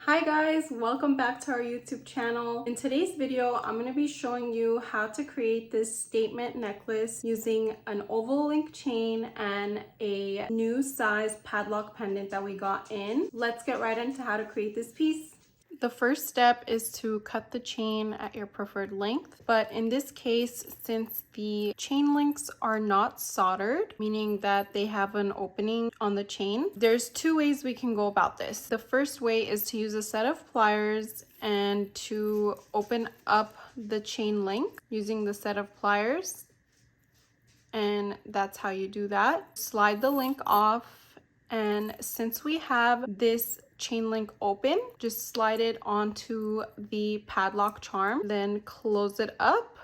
Hi guys, welcome back to our YouTube channel. In today's video, I'm going to be showing you how to create this statement necklace using an oval link chain and a new size padlock pendant that we got in. Let's get right into how to create this piece. The first step is to cut the chain at your preferred length, but in this case, since the chain links are not soldered, meaning that they have an opening on the chain, there's two ways we can go about this. The first way is to use a set of pliers and to open up the chain link using the set of pliers, and that's how you do that. Slide the link off, and since we have this chain link open, just slide it onto the padlock charm, then close it up.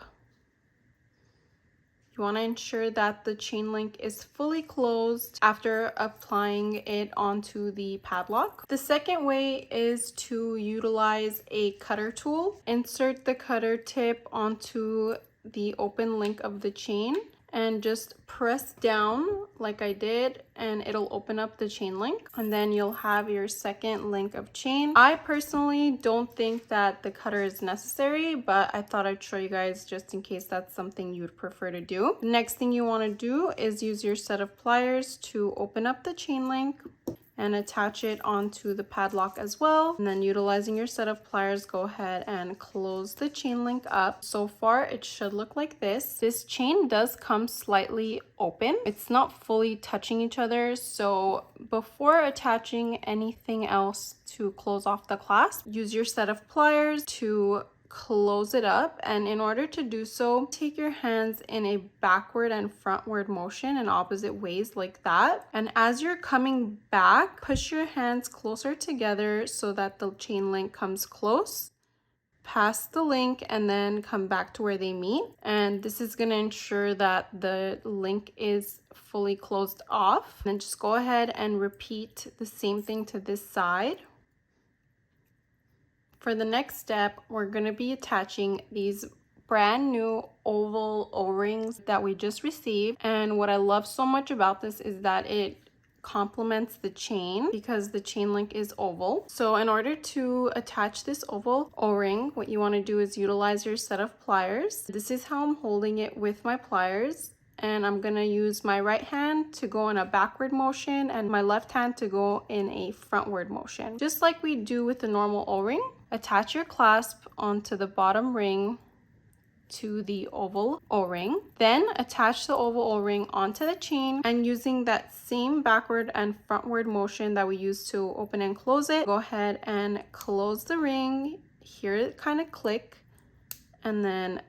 You want to ensure that the chain link is fully closed after applying it onto the padlock. The second way is to utilize a cutter tool. Insert the cutter tip onto the open link of the chain and just press down like I did, and it'll open up the chain link, and then you'll have your second link of chain. I personally don't think that the cutter is necessary, but I thought I'd show you guys just in case that's something you'd prefer to do. The next thing you want to do is use your set of pliers to open up the chain link and attach it onto the padlock as well. And then utilizing your set of pliers, go ahead and close the chain link up. So far, it should look like this. This chain does come slightly open. It's not fully touching each other. So before attaching anything else to close off the clasp, use your set of pliers to close it up, and in order to do so, take your hands in a backward and frontward motion in opposite ways like that, and as you're coming back, push your hands closer together so that the chain link comes close, pass the link, and then come back to where they meet. And this is going to ensure that the link is fully closed off. Then just go ahead and repeat the same thing to this side. For the next step, we're going to be attaching these brand new oval O-rings that we just received. And what I love so much about this is that it complements the chain because the chain link is oval. So in order to attach this oval O-ring, what you want to do is utilize your set of pliers. This is how I'm holding it with my pliers. And I'm going to use my right hand to go in a backward motion and my left hand to go in a frontward motion. Just like we do with the normal O-ring, attach your clasp onto the bottom ring to the oval O-ring. Then attach the oval O-ring onto the chain, and using that same backward and frontward motion that we used to open and close it, go ahead and close the ring. Hear it kind of click, and then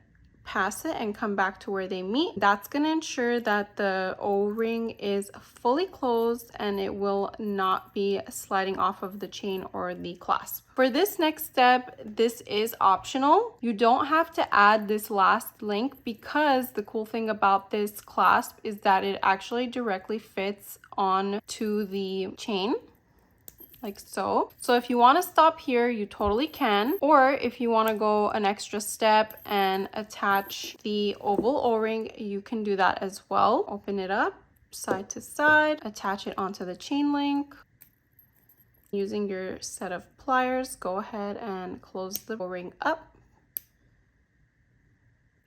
pass it and come back to where they meet. That's going to ensure that the O-ring is fully closed and it will not be sliding off of the chain or the clasp. For this next step, this is optional. You don't have to add this last link because the cool thing about this clasp is that it actually directly fits on to the chain, like so. So if you want to stop here, you totally can. Or if you want to go an extra step and attach the oval O-ring, you can do that as well. Open it up side to side, attach it onto the chain link. Using your set of pliers, go ahead and close the O-ring up.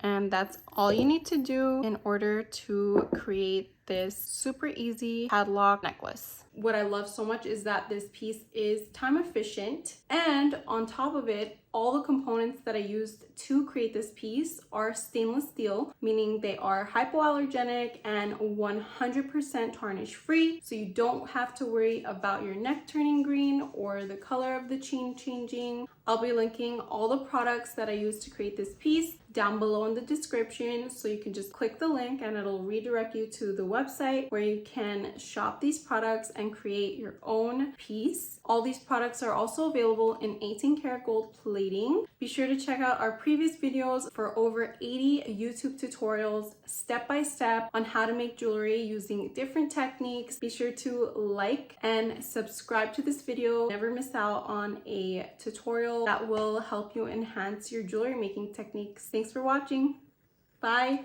And that's all you need to do in order to create this super easy padlock necklace. What I love so much is that this piece is time efficient, and on top of it, all the components that I used to create this piece are stainless steel, meaning they are hypoallergenic and 100% tarnish free, so you don't have to worry about your neck turning green or the color of the chain changing. I'll be linking all the products that I used to create this piece down below in the description, so you can just click the link and it'll redirect you to the website where you can shop these products and create your own piece. All these products are also available in 18 karat gold plating. Be sure to check out our previous videos for over 80 YouTube tutorials step by step on how to make jewelry using different techniques. Be sure to like and subscribe to this video. Never miss out on a tutorial that will help you enhance your jewelry making techniques. Thanks for watching. Bye.